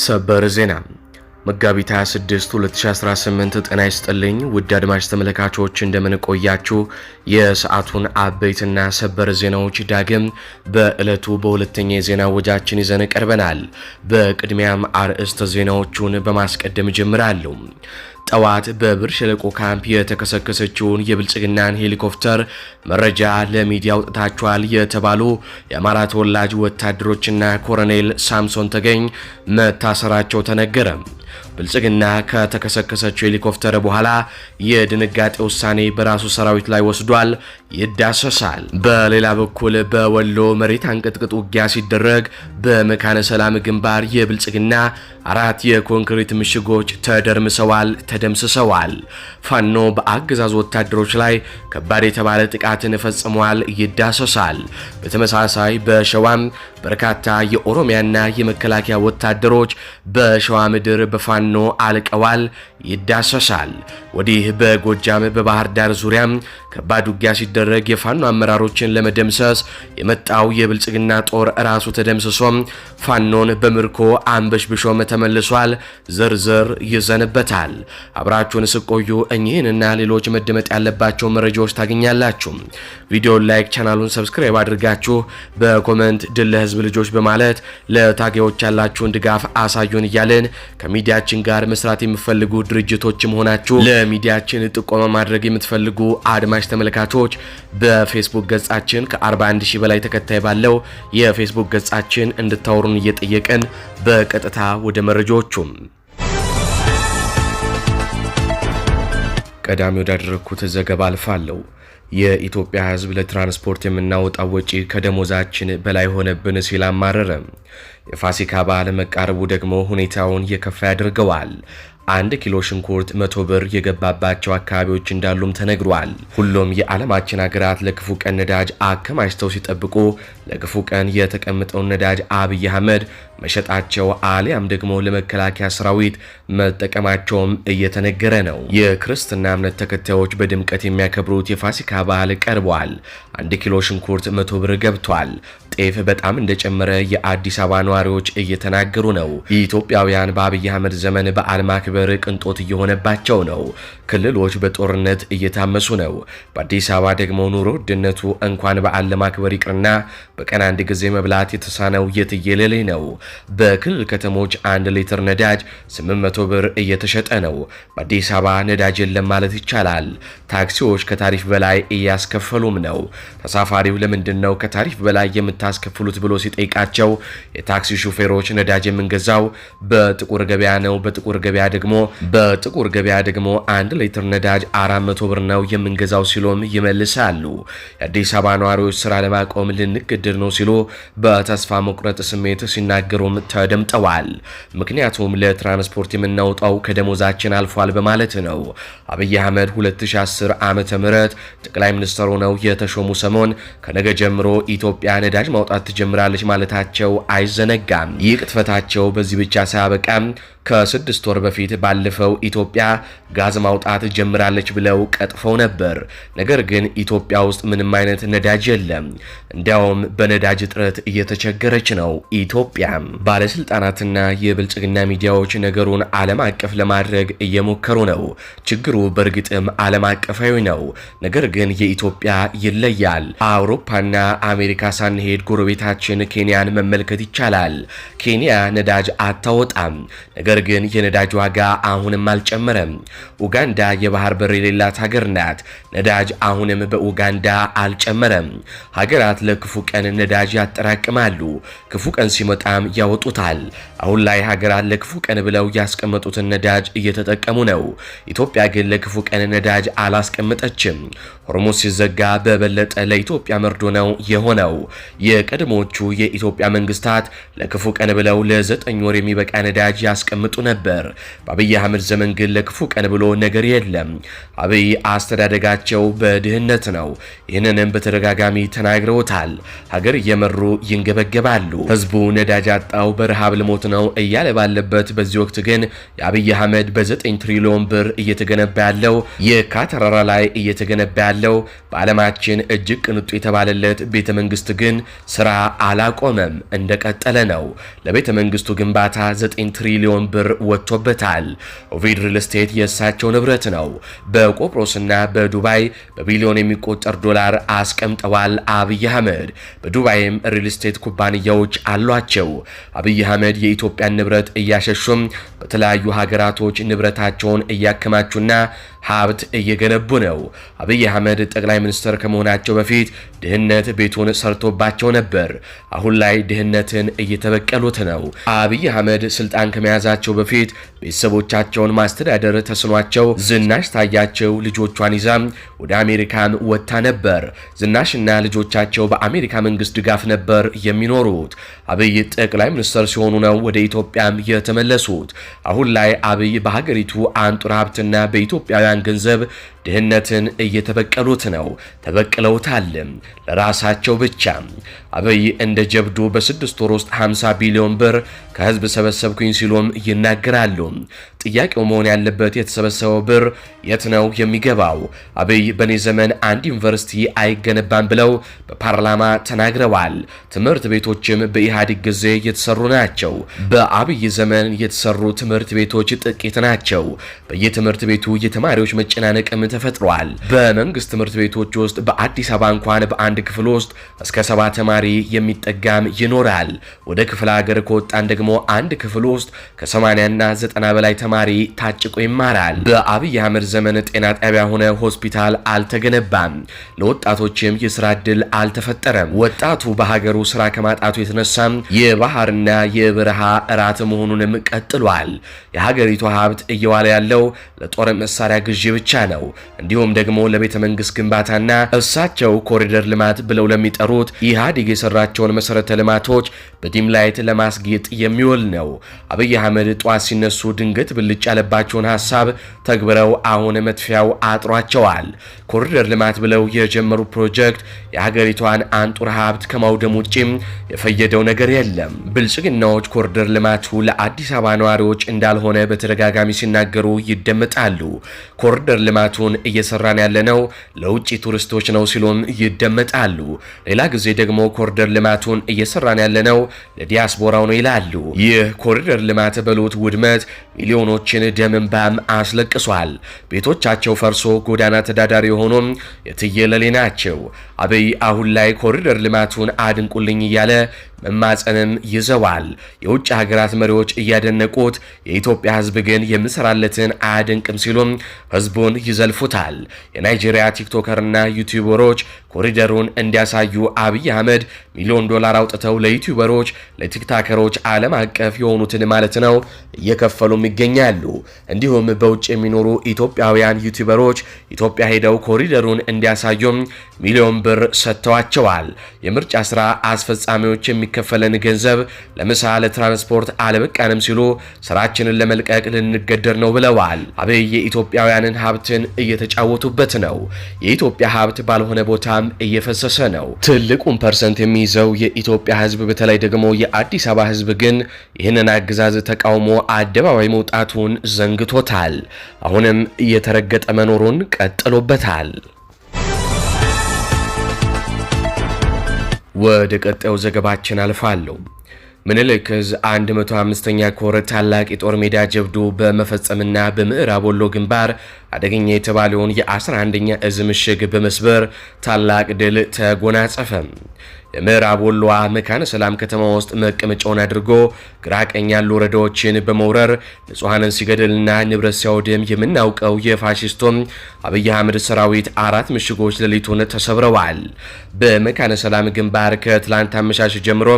ሰበር ዜና መጋቢት 26 2018 ጤና ይስጥልኝ ውድ አድማጭ ተመልካቾች እንደምን ቆያችሁ። የሰዓቱን አበይትና ሰበር ዜናዎች ዳግም በዕለቱ በሁለተኛ የዜና ወጃችን ይዘን ቀርበናል። በቅድሚያም አርዕስተ ዜናዎቹን በማስቀደም ጀምራለሁ። ጠዋት በብር ሸለቆ ካምፕ የተከሰከሰችውን የብልጽግናን ሄሊኮፕተር መረጃ ለሚዲያ አውጥታቸዋል የተባሉ የአማራ ተወላጅ ወታደሮችና ኮሎኔል ሳምሶን ተገኝ መታሰራቸው ተነገረ። ብልጽግና ከተከሰከሰችው ሄሊኮፕተር በኋላ የድንጋጤ ውሳኔ በራሱ ሰራዊት ላይ ወስዷል፣ ይዳሰሳል። በሌላ በኩል በወሎ መሬት አንቀጥቅጥ ውጊያ ሲደረግ በመካነ ሰላም ግንባር የብልጽግና 4 የኮንክሪት ምሽጎች ተደምስሰዋል። ፋኖ በአገዛዙ ወታደሮች ላይ ከባድ የተባለ ጥቃትን ፈጽሟል፣ ይዳሰሳል። በተመሳሳይ በሸዋም በርካታ የኦሮሚያና የመከላከያ ወታደሮች በሸዋ ምድር በፋኖ አልቀዋል፣ ይዳሰሳል። ወዲህ በጎጃም በባህር ዳር ዙሪያም ከባድ ውጊያ ሲደረግ የፋኖ አመራሮችን ለመደምሰስ የመጣው የብልጽግና ጦር ራሱ ተደምስሶም ፋኖን በምርኮ አንበሽብሾም ተመልሷል። ዝርዝር ይዘንበታል። አብራችሁን ስቆዩ እኚህንና ሌሎች መደመጥ ያለባቸው መረጃዎች ታገኛላችሁ። ቪዲዮን ላይክ፣ ቻናሉን ሰብስክራይብ አድርጋችሁ በኮሜንት ድል ለህዝብ ልጆች በማለት ለታጋዮች ያላችሁን ድጋፍ አሳዩን እያልን ከሚዲያችን ጋር መስራት የምትፈልጉ ድርጅቶችም ሆናችሁ ለሚዲያችን ጥቆማ ማድረግ የምትፈልጉ አድማጭ ተመልካቾች በፌስቡክ ገጻችን ከ41 ሺህ በላይ ተከታይ ባለው የፌስቡክ ገጻችን እንድታወሩን እየጠየቀን በቀጥታ ወደ መረጃዎቹም ቀዳሚ ወዳደረኩት ዘገባ አልፋለሁ። የኢትዮጵያ ሕዝብ ለትራንስፖርት የምናወጣው ወጪ ከደሞዛችን በላይ ሆነብን ሲል አማረረ። የፋሲካ በዓል መቃረቡ ደግሞ ሁኔታውን የከፋ ያደርገዋል። 1 ኪሎ ሽንኩርት 100 ብር የገባባቸው አካባቢዎች እንዳሉም ተነግሯል። ሁሉም የዓለማችን ሀገራት ለክፉ ቀን ነዳጅ አከማችተው ሲጠብቁ ለክፉ ቀን የተቀመጠውን ነዳጅ አብይ አህመድ መሸጣቸው አሊያም ደግሞ ለመከላከያ ሰራዊት መጠቀማቸውም እየተነገረ ነው። የክርስትና እምነት ተከታዮች በድምቀት የሚያከብሩት የፋሲካ በዓል ቀርቧል። 1 ኪሎ ሽንኩርት 100 ብር ገብቷል። ጤፍ በጣም እንደጨመረ የአዲስ አበባ ነዋሪዎች እየተናገሩ ነው። ኢትዮጵያውያን በአብይ አህመድ ዘመን በዓል ማክበር ቅንጦት እየሆነባቸው ነው። ክልሎች በጦርነት እየታመሱ ነው። በአዲስ አበባ ደግሞ ኑሮ ውድነቱ እንኳን በዓል ለማክበር ይቅርና በቀን አንድ ጊዜ መብላት የተሳነው የትየለሌ ነው። በክልል ከተሞች 1 ሊትር ነዳጅ 800 ብር እየተሸጠ ነው። በአዲስ አበባ ነዳጅ የለም ማለት ይቻላል። ታክሲዎች ከታሪፍ በላይ እያስከፈሉም ነው። ተሳፋሪው ለምንድን ነው ከታሪፍ በላይ የምታስከፍሉት ብሎ ሲጠይቃቸው የታክሲ ሹፌሮች ነዳጅ የምንገዛው በጥቁር ገበያ ነው፣ በጥቁር ገበያ ደግሞ 1 ሊትር ነዳጅ 400 ብር ነው የምንገዛው ሲሉም ይመልሳሉ። የአዲስ አበባ ነዋሪዎች ስራ ለማቆም ልንገደድ ነው ሲሉ በተስፋ መቁረጥ ስሜት ሲናገሩም ተደምጠዋል። ምክንያቱም ለትራንስፖርት የምናወጣው ከደሞዛችን አልፏል በማለት ነው። አብይ አህመድ 2010 ዓመተ ምህረት ጠቅላይ ሚኒስትር ሆነው የተሾሙ ሰሞን ከነገ ጀምሮ ኢትዮጵያ ነዳጅ ማውጣት ትጀምራለች ማለታቸው አይዘነጋም። ይህ ቅጥፈታቸው በዚህ ብቻ ሳያበቃም ከ6 ወር በፊት ባለፈው ኢትዮጵያ ጋዝ ማውጣት ጀምራለች ብለው ቀጥፈው ነበር። ነገር ግን ኢትዮጵያ ውስጥ ምንም አይነት ነዳጅ የለም። እንዲያውም በነዳጅ እጥረት እየተቸገረች ነው ኢትዮጵያ። ባለስልጣናትና የብልጽግና ሚዲያዎች ነገሩን ዓለም አቀፍ ለማድረግ እየሞከሩ ነው። ችግሩ በእርግጥም ዓለም አቀፋዊ ነው። ነገር ግን የኢትዮጵያ ይለያል። አውሮፓና አሜሪካ ሳንሄድ ጎረቤታችን ኬንያን መመልከት ይቻላል። ኬንያ ነዳጅ አታወጣም። ነገር ግን የነዳጅ ዋጋ አሁንም አልጨመረም። ኡጋንዳ የባህር በር የሌላት ሀገር ናት። ነዳጅ አሁንም በኡጋንዳ አልጨመረም። ሀገራት ለክፉ ቀን ነዳጅ ያጠራቅማሉ፣ ክፉ ቀን ሲመጣም ያወጡታል። አሁን ላይ ሀገራት ለክፉ ቀን ብለው ያስቀመጡትን ነዳጅ እየተጠቀሙ ነው። ኢትዮጵያ ግን ለክፉ ቀን ነዳጅ አላስቀመጠችም። ሆርሙዝ ሲዘጋ በበለጠ ለኢትዮጵያ መርዶ ነው የሆነው። የቀድሞቹ የኢትዮጵያ መንግስታት ለክፉ ቀን ብለው ለ9 ወር የሚበቃ ነዳጅ ያስቀምጡ ነበር። በአብይ አህመድ ዘመን ግን ለክፉ ቀን ብሎ ነገር የለም። አብይ አስተዳደጋቸው በድህነት ነው። ይህንንም በተደጋጋሚ ተናግረውታል። ሀገር እየመሩ ይንገበገባሉ። ህዝቡ ነዳጅ ያጣው በረሃብ ልሞት ነው እያለ ባለበት በዚህ ወቅት ግን የአብይ አህመድ በ9 ትሪሊዮን ብር እየተገነባ ያለው የካ ተራራ ላይ እየተገነባ ያለው በዓለማችን እጅግ ቅንጡ የተባለለት ቤተ መንግስት ግን ስራ አላቆመም፣ እንደቀጠለ ነው። ለቤተ መንግስቱ ግንባታ 9 ትሪሊዮን ብር ወጥቶበታል። ኦቪድ ሪል ስቴት የእሳቸው ንብረት ነው። በቆጵሮስና በዱባይ በቢሊዮን የሚቆጠር ዶላር አስቀምጠዋል አብይ አህመድ። በዱባይም ሪል ስቴት ኩባንያዎች አሏቸው። አብይ አህመድ የኢትዮጵያን ንብረት እያሸሹም በተለያዩ ሀገራቶች ንብረታቸውን እያከማቹና ሀብት እየገነቡ ነው። አብይ አህመድ ጠቅላይ ሚኒስትር ከመሆናቸው በፊት ድህነት ቤቱን ሰርቶባቸው ነበር። አሁን ላይ ድህነትን እየተበቀሉት ነው። አብይ አህመድ ስልጣን ከመያዛቸው በፊት ቤተሰቦቻቸውን ማስተዳደር ተስኗቸው ዝናሽ ታያቸው ልጆቿን ይዛ ወደ አሜሪካም ወጥታ ነበር። ዝናሽና ልጆቻቸው በአሜሪካ መንግስት ድጋፍ ነበር የሚኖሩት። አብይ ጠቅላይ ሚኒስትር ሲሆኑ ነው ወደ ኢትዮጵያም የተመለሱት። አሁን ላይ አብይ በሀገሪቱ አንጡር ሀብትና በኢትዮጵያውያን ገንዘብ ድህነትን እየተበቀሉት ነው። ተበቅለውታል ለራሳቸው ብቻ። አብይ እንደ ጀብዱ በ6 ወር ውስጥ 50 ቢሊዮን ብር ከህዝብ ሰበሰብኩኝ ሲሉም ይናገራሉ። ጥያቄው መሆን ያለበት የተሰበሰበው ብር የት ነው የሚገባው? አብይ በኔ ዘመን አንድ ዩኒቨርሲቲ አይገነባም ብለው በፓርላማ ተናግረዋል። ትምህርት ቤቶችም በኢህአዴግ ጊዜ የተሰሩ ናቸው። በአብይ ዘመን የተሰሩ ትምህርት ቤቶች ጥቂት ናቸው። በየትምህርት ቤቱ የተማሪዎች መጨናነቅም ተፈጥሯል። በመንግስት ትምህርት ቤቶች ውስጥ በአዲስ አበባ እንኳን በአንድ ክፍል ውስጥ እስከ 7 ተማሪ የሚጠጋም ይኖራል። ወደ ክፍለ ሀገር ከወጣን ደግሞ አንድ ክፍል ውስጥ ከ80 እና 90 በላይ ተማሪ ታጭቆ ይማራል። በአብይ አህመድ ዘመን ጤና ጣቢያ ሆነ ሆስፒታል አልተገነባም። ለወጣቶችም የስራ ዕድል አልተፈጠረም። ወጣቱ በሀገሩ ስራ ከማጣቱ የተነሳ የባህርና የበረሃ እራት መሆኑንም ቀጥሏል። የሀገሪቱ ሀብት እየዋለ ያለው ለጦር መሳሪያ ግዢ ብቻ ነው። እንዲሁም ደግሞ ለቤተ መንግስት ግንባታና እሳቸው ኮሪደር ልማት ብለው ለሚጠሩት ኢህአዴግ የሰራቸውን መሰረተ ልማቶች በዲም ላይት ለማስጌጥ የሚውል ነው። አብይ አህመድ ጧት ሲነሱ ድንገት ብልጭ ያለባቸውን ሀሳብ ተግብረው አሁን መጥፊያው አጥሯቸዋል። ኮሪደር ልማት ብለው የጀመሩ ፕሮጀክት የሀገሪቷን አንጡር ሀብት ከማውደም ውጭም የፈየደው ነገር የለም። ብልጽግናዎች ኮሪደር ልማቱ ለአዲስ አበባ ነዋሪዎች እንዳልሆነ በተደጋጋሚ ሲናገሩ ይደመጣሉ። ኮሪደር ልማቱን እየሰራን ያለነው ለውጭ ቱሪስቶች ነው ሲሉም ይደመጣሉ። ሌላ ጊዜ ደግሞ ኮሪደር ልማቱን እየሰራን ያለነው ለዲያስፖራው ነው ይላሉ። ይህ ኮሪደር ልማት በሉት ውድመት ሚሊዮኖችን ደም እንባም አስለቅሷል። ቤቶቻቸው ፈርሶ ጎዳና ተዳዳሪ የሆኑም የትየለሌ ናቸው። አብይ አሁን ላይ ኮሪደር ልማቱን አድንቁልኝ እያለ መማጸንም ይዘዋል። የውጭ ሀገራት መሪዎች እያደነቁት፣ የኢትዮጵያ ህዝብ ግን የምሰራለትን አያደንቅም ሲሉም ህዝቡን ይዘልፉታል። የናይጄሪያ ቲክቶከርና ዩቲዩበሮች ኮሪደሩን እንዲያሳዩ አብይ አህመድ ሚሊዮን ዶላር አውጥተው ለዩቲዩበሮች ለቲክታከሮች ዓለም አቀፍ የሆኑትን ማለት ነው እየከፈሉም ይገኛሉ። እንዲሁም በውጭ የሚኖሩ ኢትዮጵያውያን ዩቲዩበሮች ኢትዮጵያ ሄደው ኮሪደሩን እንዲያሳዩም ሚሊዮን ብር ሰጥተዋቸዋል። የምርጫ ስራ አስፈጻሚዎች የሚከፈለን ገንዘብ ለምሳ ለትራንስፖርት አለበቃንም ሲሉ ስራችንን ለመልቀቅ ልንገደር ነው ብለዋል። አብይ የኢትዮጵያውያንን ሀብትን እየተጫወቱበት ነው። የኢትዮጵያ ሀብት ባልሆነ ቦታም እየፈሰሰ ነው። ትልቁን ፐርሰንት የሚይዘው የኢትዮጵያ ህዝብ በተለይ ደግሞ የአዲስ አበባ ህዝብ ግን ይህንን አገዛዝ ተቃውሞ አደባባይ መውጣቱን ዘንግቶታል። አሁንም እየተረገጠ መኖሩን ቀጥሎበታል። ወደ ቀጣዩ ዘገባችን አልፋለሁ። ምኒልክ ዕዝ 105ኛ ኮር ታላቅ የጦር ሜዳ ጀብዱ በመፈጸምና በምዕራብ ወሎ ግንባር አደገኛ የተባለውን የ11ኛ ዕዝ ምሽግ በመስበር ታላቅ ድል ተጎናጸፈ። የምዕራብ ወሎዋ መካነ ሰላም ከተማ ውስጥ መቀመጫውን አድርጎ ግራ ቀኝ ያሉ ወረዳዎችን በመውረር ንጹሐንን ሲገድልና ንብረት ሲያወድም የምናውቀው የፋሺስቶም አብይ አህመድ ሰራዊት 4 ምሽጎች ሌሊቱን ተሰብረዋል። በመካነ ሰላም ግንባር ከትላንት አመሻሽ ጀምሮ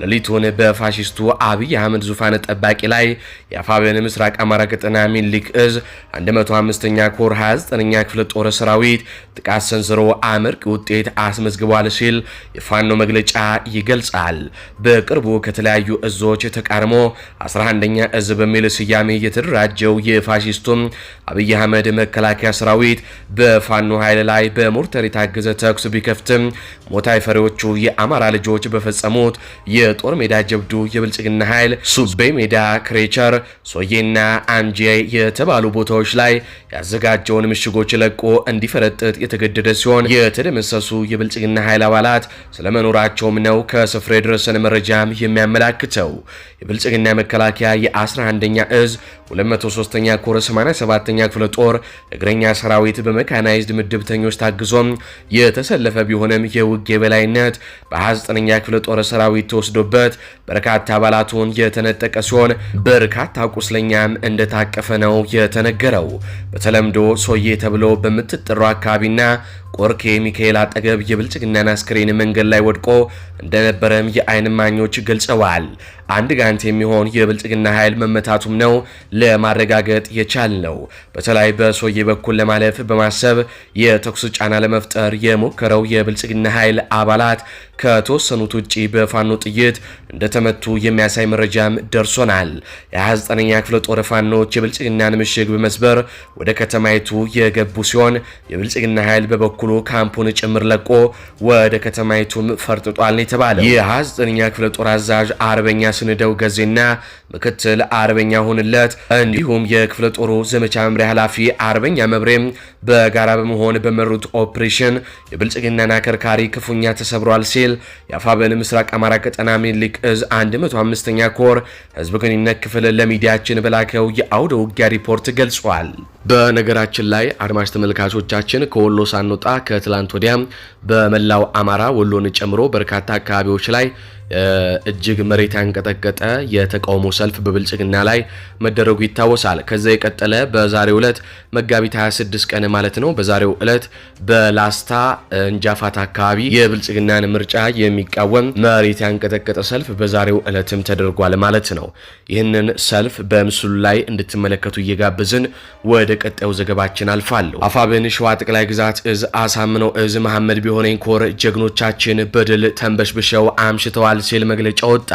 ሌሊቱን በፋሺስቱ አብይ አህመድ ዙፋን ጠባቂ ላይ የአፋብኃኝ ምስራቅ አማራ ቀጠና ምኒልክ ዕዝ 105ኛ 3ኛ ኮር 29ኛ ክፍለ ጦር ሰራዊት ጥቃት ሰንዝሮ አመርቂ ውጤት አስመዝግቧል ሲል የፋኖ መግለጫ ይገልጻል። በቅርቡ ከተለያዩ እዞች ተቃርሞ 11ኛ እዝ በሚል ስያሜ የተደራጀው የፋሺስቱም አብይ አህመድ መከላከያ ሰራዊት በፋኖ ኃይል ላይ በሞርተር የታገዘ ተኩስ ቢከፍትም ሞታይ ፈሪዎቹ የአማራ ልጆች በፈጸሙት የጦር ሜዳ ጀብዱ የብልጽግና ኃይል ሱቤ ሜዳ፣ ክሬቸር፣ ሶዬና አንጄ የተባሉ ቦታዎች ላይ ያዘጋጀውን ምሽጎች ለቆ እንዲፈረጥጥ የተገደደ ሲሆን የተደመሰሱ የብልጽግና ኃይል አባላት ስለመኖራቸውም ነው ከስፍራ የደረሰን መረጃም የሚያመላክተው። የብልጽግና መከላከያ የ11ኛ እዝ 203ኛ ኮር 87ኛ ክፍለ ጦር እግረኛ ሰራዊት በመካናይዝድ ምድብተኞች ታግዞም የተሰለፈ ቢሆንም የውጊያ በላይነት በ29ኛ ክፍለ ጦር ሰራዊት ተወስዶበት በርካታ አባላቱን የተነጠቀ ሲሆን በርካታ ቁስለኛም እንደታቀፈ ነው የተነገረው። በተለምዶ ሶዬ ተብሎ በምትጠራው አካባቢና ቆርኬ ሚካኤል አጠገብ የብልጽግናን አስክሬን መንገድ ላይ ወድቆ እንደነበረም የአይን እማኞች ገልጸዋል። አንድ ጋንት የሚሆን የብልጽግና ኃይል መመታቱም ነው ለማረጋገጥ የቻልነው። በተለይ በሶዬ በኩል ለማለፍ በማሰብ የተኩስ ጫና ለመፍጠር የሞከረው የብልጽግና ኃይል አባላት ከተወሰኑት ውጪ በፋኖ ጥይት እንደተመቱ የሚያሳይ መረጃም ደርሶናል። የ29ኛ ክፍለ ጦር ፋኖች የብልጽግናን ምሽግ በመስበር ወደ ከተማይቱ የገቡ ሲሆን የብልጽግና ኃይል በበኩሉ ካምፑን ጭምር ለቆ ወደ ከተማይቱም ፈርጥጧል የተባለው የ29ኛ ክፍለ ጦር አዛዥ አርበኛ ስንደው ገዜና ምክትል አርበኛ ሁንለት እንዲሁም የክፍለ ጦሩ ዘመቻ መምሪያ ኃላፊ አርበኛ መብሬም በጋራ በመሆን በመሩት ኦፕሬሽን የብልጽግናን አከርካሪ ክፉኛ ተሰብሯል ሲል የአፋብኃኝ ምስራቅ አማራ ቀጠና ሚኒሊክ እዝ 105ኛ ኮር ህዝብ ግንኙነት ክፍል ለሚዲያችን በላከው የአውደ ውጊያ ሪፖርት ገልጿል። በነገራችን ላይ አድማጭ ተመልካቾቻችን ከወሎ ሳንወጣ ከትላንት ወዲያ በመላው አማራ ወሎን ጨምሮ በርካታ አካባቢዎች ላይ እጅግ መሬት ያንቀጠቀጠ የተቃውሞ ሰልፍ በብልጽግና ላይ መደረጉ ይታወሳል። ከዛ የቀጠለ በዛሬው ዕለት መጋቢት 26 ቀን ማለት ነው። በዛሬው ዕለት በላስታ እንጃፋት አካባቢ የብልጽግናን ምርጫ የሚቃወም መሬት ያንቀጠቀጠ ሰልፍ በዛሬው ዕለትም ተደርጓል ማለት ነው። ይህንን ሰልፍ በምስሉ ላይ እንድትመለከቱ እየጋበዝን ወደ ቀጣዩ ዘገባችን አልፋለሁ። አፋብኃኝ ሸዋ ጠቅላይ ግዛት እዝ አሳምነው እዝ መሐመድ ቢሆነኝ ኮር ጀግኖቻችን በድል ተንበሽብሸው አምሽተዋል ሲል መግለጫ ወጣ።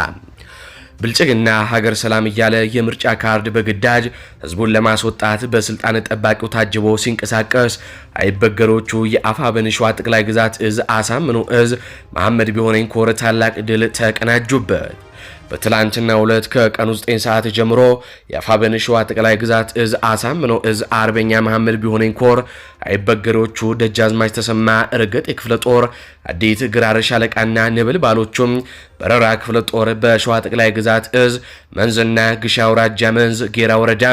ብልጽግና ሀገር ሰላም እያለ የምርጫ ካርድ በግዳጅ ህዝቡን ለማስወጣት በስልጣን ጠባቂው ታጅቦ ሲንቀሳቀስ አይበገሮቹ የአፋብኃኝ ሸዋ ጠቅላይ ግዛት እዝ አሳምነው እዝ መሐመድ ቢሆነኝ ኮር ታላቅ ድል ተቀናጁበት። በትላንትናው ዕለት ከቀኑ 9 ሰዓት ጀምሮ የአፋብኃኝ ሸዋ ጠቅላይ ግዛት እዝ አሳምነው እዝ አርበኛ መሐመድ ቢሆነኝ ኮር አይበገሮቹ ደጃዝማች ተሰማ እርገጥ የክፍለ ጦር አዲት ግራር ሻለቃና ነበልባሎቹም በረራ ክፍለ ጦር በሸዋ ጠቅላይ ግዛት እዝ መንዝና ግሻ አውራጃ መንዝ ጌራ ወረዳ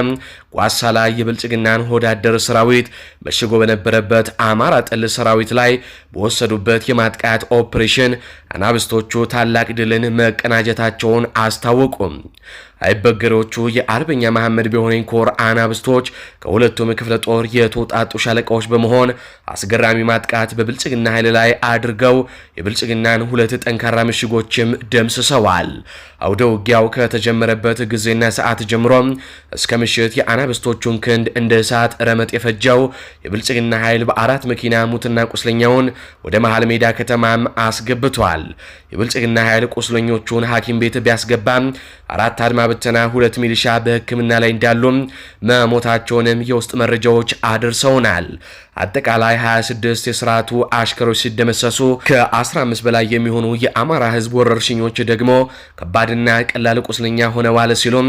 ጓሳ ላይ የብልጽግናን ሆዳደር ሰራዊት መሽጎ በነበረበት አማራ ጠል ሰራዊት ላይ በወሰዱበት የማጥቃት ኦፕሬሽን አናብስቶቹ ታላቅ ድልን መቀናጀታቸውን አስታወቁም። አይበገሮቹ የአርበኛ መሐመድ ቢሆነኝ ኮር አናብስቶች ከሁለቱም ክፍለ ጦር የተውጣጡ ሻለቃዎች በመሆን አስገራሚ ማጥቃት በብልጽግና ኃይል ላይ አድርገው የብልጽግናን ሁለት ጠንካራ ምሽጎችም ደምስሰዋል። አውደ ውጊያው ከተጀመረበት ጊዜና ሰዓት ጀምሮ እስከ ምሽት የአናብስቶቹን ክንድ እንደ እሳት ረመጥ የፈጀው የብልጽግና ኃይል በአራት መኪና ሙትና ቁስለኛውን ወደ መሃል ሜዳ ከተማም አስገብቷል። የብልጽግና ኃይል ቁስለኞቹን ሐኪም ቤት ቢያስገባም አራት አድማ ብተና ሁለት ሚሊሻ በሕክምና ላይ እንዳሉ መሞታቸውንም የውስጥ መረጃዎች አድርሰውናል። አጠቃላይ 26 የስርዓቱ አሽከሮች ሲደመሰሱ ከ15 በላይ የሚሆኑ የአማራ ህዝብ ወረርሽኞች ደግሞ ከባድና ቀላል ቁስለኛ ሆነዋል ሲሉም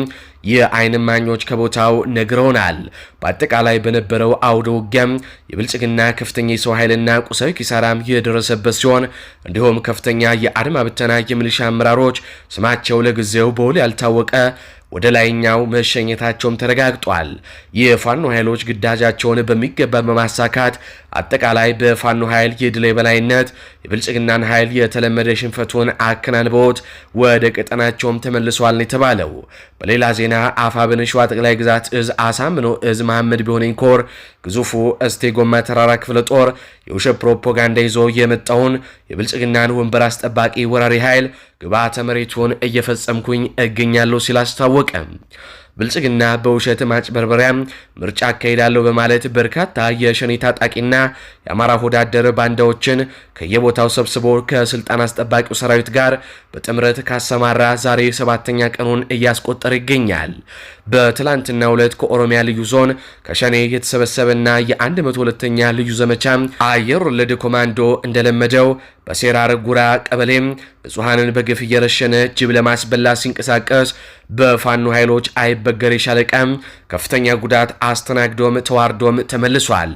የአይን እማኞች ከቦታው ነግረውናል። በአጠቃላይ በነበረው አውደ ውጊያም የብልጽግና ከፍተኛ የሰው ኃይልና ቁሳዊ ኪሳራም የደረሰበት ሲሆን እንዲሁም ከፍተኛ የአድማ ብተና የሚሊሻ አመራሮች ስማቸው ለጊዜው በውል ያልታወቀ ወደ ላይኛው መሸኘታቸውም ተረጋግጧል። የፋኖ ኃይሎች ግዳጃቸውን በሚገባ በማሳካት አጠቃላይ በፋኖ ኃይል የድል የበላይነት የብልጽግናን ኃይል የተለመደ ሽንፈቱን አከናንበውት ወደ ቀጠናቸውም ተመልሷል የተባለው። በሌላ ዜና አፋብኃኝ ሸዋ ጠቅላይ ግዛት እዝ አሳምነው እዝ መሐመድ ቢሆነኝ ኮር ግዙፉ እስቴ ጎማ ተራራ ክፍለ ጦር የውሸት ፕሮፓጋንዳ ይዞ የመጣውን የብልጽግናን ወንበር አስጠባቂ ወራሪ ኃይል ግብዓተ መሬቱን እየፈጸምኩኝ እገኛለሁ ሲል አስታወቀ። ብልጽግና በውሸት ማጭበርበሪያ ምርጫ አካሄዳለሁ በማለት በርካታ የሸኔ ታጣቂና የአማራ ሆዳደር ባንዳዎችን ከየቦታው ሰብስቦ ከስልጣን አስጠባቂው ሰራዊት ጋር በጥምረት ካሰማራ ዛሬ 7ኛ ቀኑን እያስቆጠረ ይገኛል። በትላንትናው ዕለት ከኦሮሚያ ልዩ ዞን ከሸኔ የተሰበሰበና የ102ኛ ልዩ ዘመቻ አየር ወለድ ኮማንዶ እንደለመደው በሴራ ረጉራ ቀበሌም ንጹሃንን በግፍ እየረሸነ ጅብ ለማስበላት ሲንቀሳቀስ በፋኖ ኃይሎች አይበገሬ ሻለቃም ከፍተኛ ጉዳት አስተናግዶም ተዋርዶም ተመልሷል።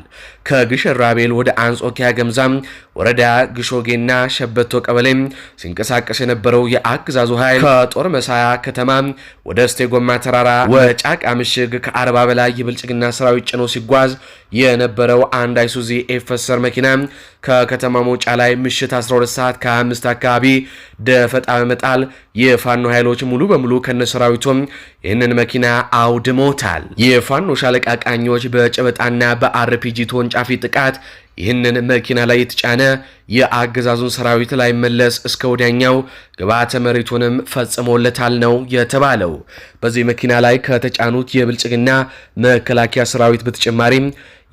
ከግሸን ራቤል ወደ አንጾኪያ ገምዛም ወረዳ ግሾጌና ሸበቶ ቀበሌም ሲንቀሳቀስ የነበረው የአገዛዙ ኃይል ከጦር መሳያ ከተማ ወደ እስቴ ጎማ ተራራ ወጫቃ ምሽግ ከ40 በላይ የብልጽግና ሰራዊት ጭኖ ሲጓዝ የነበረው አንድ አይሱዚ ኤፈሰር መኪና ከከተማ መውጫ ላይ ምሽት 12 ሰዓት ከ25 አካባቢ ደፈጣ በመጣል የፋኖ ኃይሎች ሙሉ በሙሉ ከነሰራዊቱም ይህንን መኪና አውድሞታል። የፋኖ ሻለቃ ቃኞች በጨበጣና በአርፒጂ ተወንጫፊ ጥቃት ይህንን መኪና ላይ የተጫነ የአገዛዙን ሰራዊት ላይ መለስ እስከ ወዲያኛው ግብዓተ መሬቱንም ፈጽሞለታል ነው የተባለው። በዚህ መኪና ላይ ከተጫኑት የብልጽግና መከላከያ ሰራዊት በተጨማሪም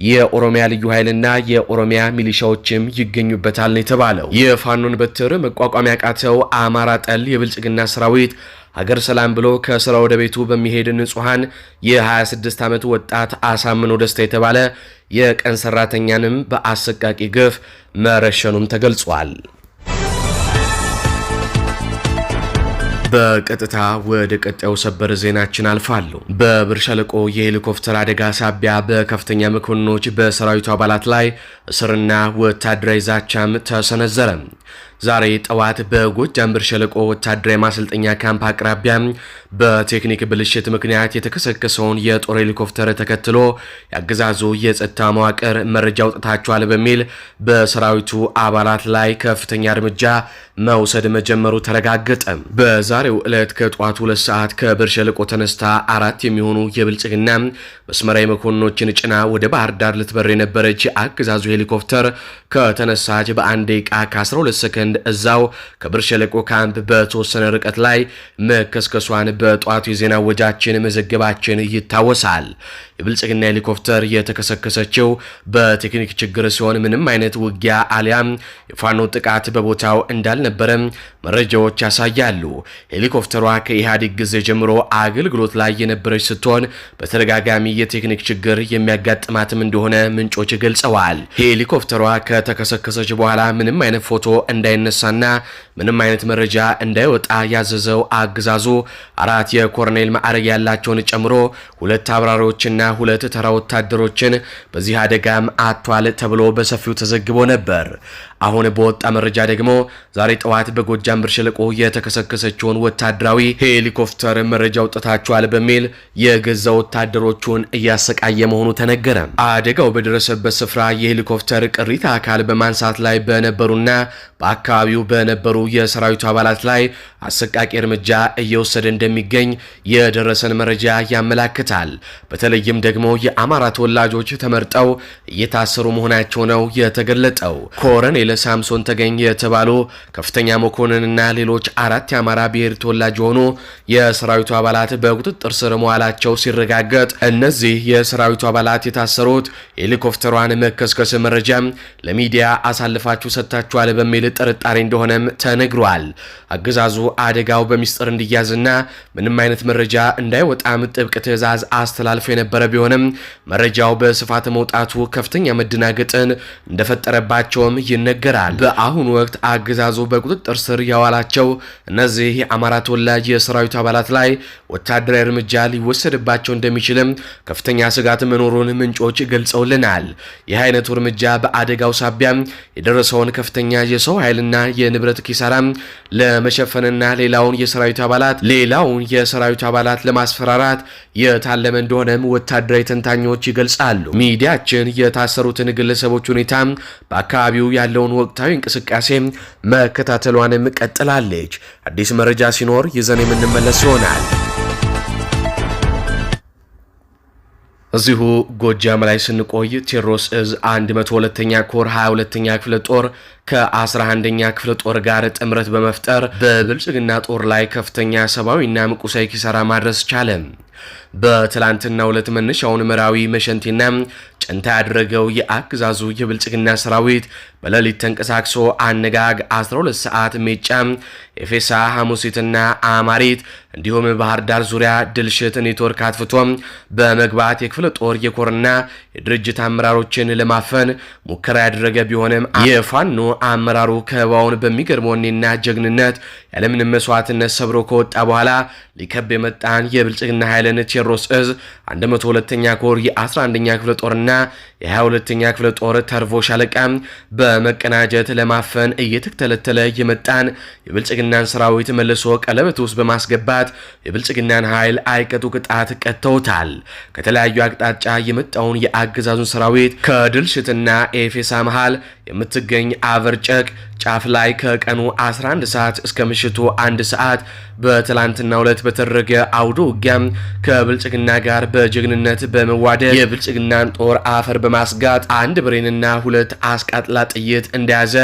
የኦሮሚያ ልዩ ኃይልና የኦሮሚያ ሚሊሻዎችም ይገኙበታል ነው የተባለው። የፋኖን በትር መቋቋም ያቃተው አማራ ጠል የብልጽግና ሰራዊት ሀገር ሰላም ብሎ ከስራ ወደ ቤቱ በሚሄድ ንጹሃን የ26 ዓመት ወጣት አሳምነው ደስታ የተባለ የቀን ሰራተኛንም በአሰቃቂ ግፍ መረሸኑም ተገልጿል። በቀጥታ ወደ ቀጣዩ ሰበር ዜናችን አልፋለሁ። በብር ሸለቆ የሄሊኮፕተር አደጋ ሳቢያ በከፍተኛ መኮንኖች በሰራዊቱ አባላት ላይ እስርና ወታደራዊ ዛቻም ተሰነዘረ። ዛሬ ጠዋት በጎጃም ብር ሸለቆ ወታደራዊ ማሰልጠኛ ካምፕ አቅራቢያ በቴክኒክ ብልሽት ምክንያት የተከሰከሰውን የጦር ሄሊኮፕተር ተከትሎ ያገዛዙ የጸጥታ መዋቅር መረጃ አውጥታቸዋል በሚል በሰራዊቱ አባላት ላይ ከፍተኛ እርምጃ መውሰድ መጀመሩ ተረጋገጠ። በዛሬው ዕለት ከጠዋቱ 2 ሰዓት ከብር ሸለቆ ተነስታ 4 የሚሆኑ የብልጽግና መስመራዊ መኮንኖችን ጭና ወደ ባህር ዳር ልትበር የነበረች የአገዛዙ ሄሊኮፕተር ከተነሳች በ1 ደቂቃ ከ12 ሰከንድ እዛው ከብር ሸለቆ ካምፕ በተወሰነ ርቀት ላይ መከስከሷን በጧቱ የዜና ወጃችን መዘገባችን ይታወሳል። የብልጽግና ሄሊኮፕተር የተከሰከሰችው በቴክኒክ ችግር ሲሆን ምንም አይነት ውጊያ አሊያም የፋኖ ጥቃት በቦታው እንዳልነበረም መረጃዎች ያሳያሉ። ሄሊኮፕተሯ ከኢህአዴግ ጊዜ ጀምሮ አገልግሎት ላይ የነበረች ስትሆን በተደጋጋሚ የቴክኒክ ችግር የሚያጋጥማትም እንደሆነ ምንጮች ገልጸዋል። ሄሊኮፕተሯ ከተከሰከሰች በኋላ ምንም አይነት ፎቶ እንዳይነሳና ምንም አይነት መረጃ እንዳይወጣ ያዘዘው አገዛዙ 4 የኮሎኔል ማዕረግ ያላቸውን ጨምሮ 2 አብራሪዎችና 2 ተራ ወታደሮችን በዚህ አደጋም አጥቷል ተብሎ በሰፊው ተዘግቦ ነበር። አሁን በወጣ መረጃ ደግሞ ዛሬ ጠዋት በጎጃም ብር ሸለቆ የተከሰከሰችውን ወታደራዊ ሄሊኮፕተር መረጃ አውጥታቸዋል በሚል የገዛ ወታደሮቹን እያሰቃየ መሆኑ ተነገረ። አደጋው በደረሰበት ስፍራ የሄሊኮፕተር ቅሪተ አካል በማንሳት ላይ በነበሩና በአካባቢው በነበሩ የሰራዊቱ አባላት ላይ አሰቃቂ እርምጃ እየወሰደ እንደሚገኝ የደረሰን መረጃ ያመላክታል። በተለይም ደግሞ የአማራ ተወላጆች ተመርጠው እየታሰሩ መሆናቸው ነው የተገለጠው። ኮሎኔል ሳምሶን ተገኝ የተባሉ ከፍተኛ መኮንንና ሌሎች 4 የአማራ ብሔር ተወላጅ የሆኑ የሰራዊቱ አባላት በቁጥጥር ስር መዋላቸው ሲረጋገጥ እነዚህ የሰራዊቱ አባላት የታሰሩት ሄሊኮፕተሯን መከስከስ መረጃ ለሚዲያ አሳልፋችሁ ሰጥታችኋል በሚል ጥርጣሬ እንደሆነም ተነግሯል። አገዛዙ አደጋው በሚስጥር እንዲያዝና ምንም አይነት መረጃ እንዳይወጣም ጥብቅ ትዕዛዝ አስተላልፎ የነበረ ቢሆንም መረጃው በስፋት መውጣቱ ከፍተኛ መደናገጥን እንደፈጠረባቸውም ይነገራል። በአሁኑ ወቅት አገዛዙ በቁጥጥር ስር ያዋላቸው እነዚህ የአማራ ተወላጅ የሰራዊቱ አባላት ላይ ወታደራዊ እርምጃ ሊወሰድባቸው እንደሚችልም ከፍተኛ ስጋት መኖሩን ምንጮች ገልጸውልናል። ይህ አይነቱ እርምጃ በአደጋው ሳቢያ የደረሰውን ከፍተኛ የሰው ኃይልና የንብረት ኪሳራ ለመሸፈንና ሌላውን የሰራዊቱ አባላት ለማስፈራራት የታለመ እንደሆነም ወታደራዊ ተንታኞች ይገልጻሉ። ሚዲያችን የታሰሩትን ግለሰቦች ሁኔታ በአካባቢው ያለውን ወቅታዊ እንቅስቃሴ መከታተሏንም ቀጥላለች። አዲስ መረጃ ሲኖር ይዘን የምንመለስ ይሆናል። እዚሁ ጎጃም ላይ ስንቆይ ቴዎድሮስ እዝ 102ኛ ኮር 22ኛ ክፍለ ጦር ከ11ኛ ክፍለ ጦር ጋር ጥምረት በመፍጠር በብልጽግና ጦር ላይ ከፍተኛ ሰብአዊና ምቁሳዊ ኪሳራ ማድረስ ቻለ። በትላንትናው ዕለት መነሻውን መራዊ መሸንቲና ጨንታ ያደረገው የአገዛዙ የብልጽግና ሰራዊት በሌሊት ተንቀሳቅሶ አነጋግ 12 ሰዓት ሜጫ ኤፌሳ ሐሙሲትና አማሪት እንዲሁም ባህር ዳር ዙሪያ ድልሽት ኔትወርክ አጥፍቶ በመግባት የክፍለ ጦር የኮርና የድርጅት አመራሮችን ለማፈን ሙከራ ያደረገ ቢሆንም የፋኖ አመራሩ ከበባውን በሚገርመውና ጀግንነት ያለምንም መስዋዕትነት ሰብሮ ከወጣ በኋላ ሊከብ የመጣን የብልጽግና ኃይልን ቴዎድሮስ እዝ 102ኛ ኮር የ11ኛ ክፍለ ጦርና የ22ኛ ክፍለ ጦር ተርቮ ሻለቃ በመቀናጀት ለማፈን እየተከተለተለ የመጣን የብልጽግናን ሰራዊት መልሶ ቀለበት ውስጥ በማስገባት የብልጽግናን ኃይል አይቀጡ ቅጣት ቀጥተውታል። ከተለያዩ አቅጣጫ የመጣውን የአገዛዙን ሰራዊት ከድልሽትና ኤፌሳ መሃል የምትገኝ አቨርጨቅ ጫፍ ላይ ከቀኑ 11 ሰዓት እስከ ምሽቱ 1 ሰዓት በትላንትናው ዕለት በተደረገ አውደ ውጊያ ከብልጽግና ጋር በጀግንነት በመዋደድ የብልጽግናን ጦር አፈር በማስጋጥ አንድ ብሬንና 2 አስቃጥላ ጥይት እንደያዘ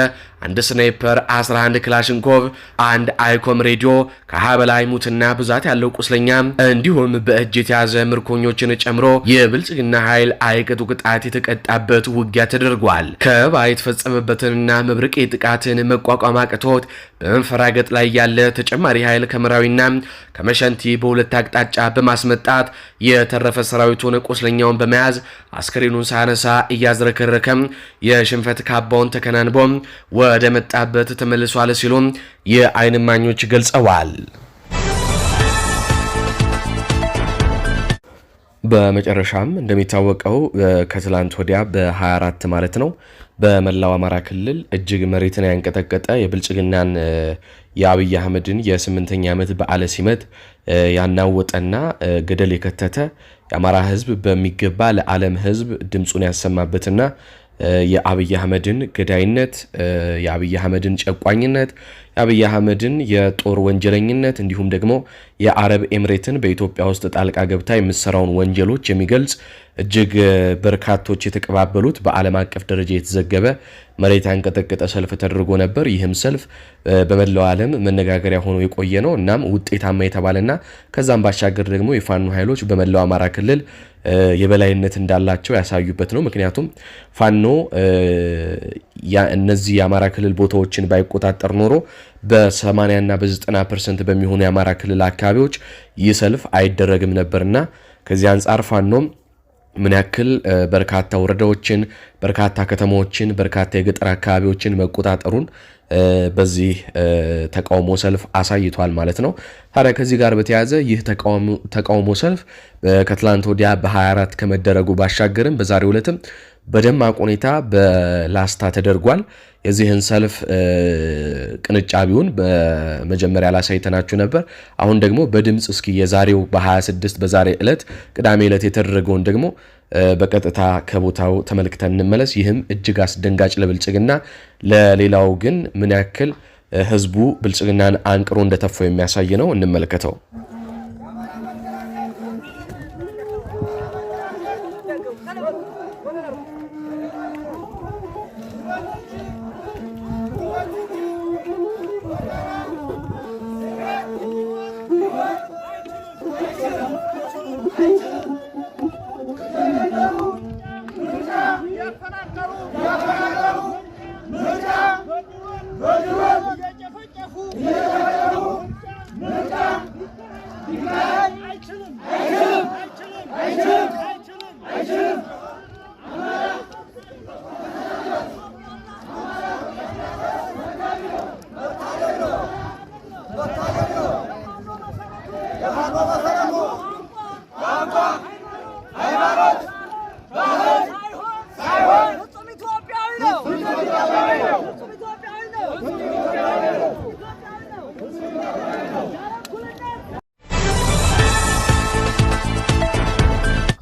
አንድ ስናይፐር 11 ክላሽንኮቭ አንድ አይኮም ሬዲዮ ከ20 በላይ ሙትና ብዛት ያለው ቁስለኛ እንዲሁም በእጅ የተያዘ ምርኮኞችን ጨምሮ የብልጽግና ኃይል አይቀጡ ቅጣት የተቀጣበት ውጊያ ተደርጓል። ከበባ የተፈጸመበትንና መብረቅ ጥቃትን መቋቋም አቅቶት በመንፈራገጥ ላይ ያለ ተጨማሪ ኃይል ከመራዊና ከመሸንቲ በሁለት አቅጣጫ በማስመጣት የተረፈ ሰራዊቱን ቁስለኛውን በመያዝ አስከሬኑን ሳያነሳ እያዝረከረከም የሽንፈት ካባውን ተከናንቦ ወደ መጣበት ተመልሷል ሲሉ የዓይን እማኞች ገልጸዋል። በመጨረሻም እንደሚታወቀው ከትላንት ወዲያ በ24 ማለት ነው በመላው አማራ ክልል እጅግ መሬትን ያንቀጠቀጠ የብልጽግናን የአብይ አህመድን የ8ኛ ዓመት በዓለ ሲመት ያናወጠና ገደል የከተተ የአማራ ህዝብ በሚገባ ለዓለም ህዝብ ድምጹን ያሰማበትና የአብይ አህመድን ገዳይነት፣ የአብይ አህመድን ጨቋኝነት፣ የአብይ አህመድን የጦር ወንጀለኝነት እንዲሁም ደግሞ የአረብ ኤምሬትን በኢትዮጵያ ውስጥ ጣልቃ ገብታ የምትሰራውን ወንጀሎች የሚገልጽ እጅግ በርካቶች የተቀባበሉት በዓለም አቀፍ ደረጃ የተዘገበ መሬት ያንቀጠቀጠ ሰልፍ ተደርጎ ነበር። ይህም ሰልፍ በመላው ዓለም መነጋገሪያ ሆኖ የቆየ ነው። እናም ውጤታማ የተባለና ከዛም ባሻገር ደግሞ የፋኖ ኃይሎች በመላው አማራ ክልል የበላይነት እንዳላቸው ያሳዩበት ነው። ምክንያቱም ፋኖ እነዚህ የአማራ ክልል ቦታዎችን ባይቆጣጠር ኖሮ በ80 እና በ90% በሚሆኑ የአማራ ክልል አካባቢዎች ይህ ሰልፍ አይደረግም ነበርና ከዚህ አንጻር ፋኖም ምን ያክል በርካታ ወረዳዎችን፣ በርካታ ከተሞችን፣ በርካታ የገጠር አካባቢዎችን መቆጣጠሩን በዚህ ተቃውሞ ሰልፍ አሳይቷል ማለት ነው። ታዲያ ከዚህ ጋር በተያያዘ ይህ ተቃውሞ ሰልፍ ከትላንት ወዲያ በ24 ከመደረጉ ባሻገርም በዛሬው ዕለትም በደማቅ ሁኔታ በላስታ ተደርጓል። የዚህን ሰልፍ ቅንጫቢውን በመጀመሪያ ላሳይተናችሁ ነበር። አሁን ደግሞ በድምጽ እስኪ የዛሬው በ26 በዛሬ ዕለት ቅዳሜ ዕለት የተደረገውን ደግሞ በቀጥታ ከቦታው ተመልክተን እንመለስ። ይህም እጅግ አስደንጋጭ ለብልጽግና፣ ለሌላው ግን ምን ያክል ህዝቡ ብልጽግናን አንቅሮ እንደተፋው የሚያሳይ ነው። እንመልከተው።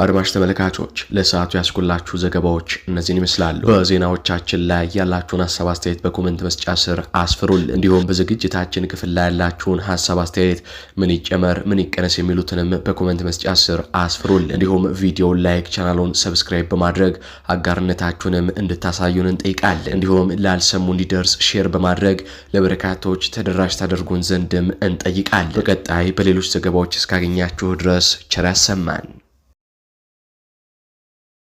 አድማጭ ተመልካቾች ለሰዓቱ ያስኩላችሁ ዘገባዎች እነዚህን ይመስላሉ። በዜናዎቻችን ላይ ያላችሁን ሀሳብ አስተያየት በኮሜንት መስጫ ስር አስፍሩልን። እንዲሁም በዝግጅታችን ክፍል ላይ ያላችሁን ሀሳብ አስተያየት ምን ይጨመር ምን ይቀነስ የሚሉትንም በኮሜንት መስጫ ስር አስፍሩልን። እንዲሁም ቪዲዮውን ላይክ፣ ቻናሉን ሰብስክራይብ በማድረግ አጋርነታችሁንም እንድታሳዩን እንጠይቃለን። እንዲሁም ላልሰሙ እንዲደርስ ሼር በማድረግ ለበርካቶች ተደራሽ ታደርጉን ዘንድም እንጠይቃለን። በቀጣይ በሌሎች ዘገባዎች እስካገኛችሁ ድረስ ቸር ያሰማን።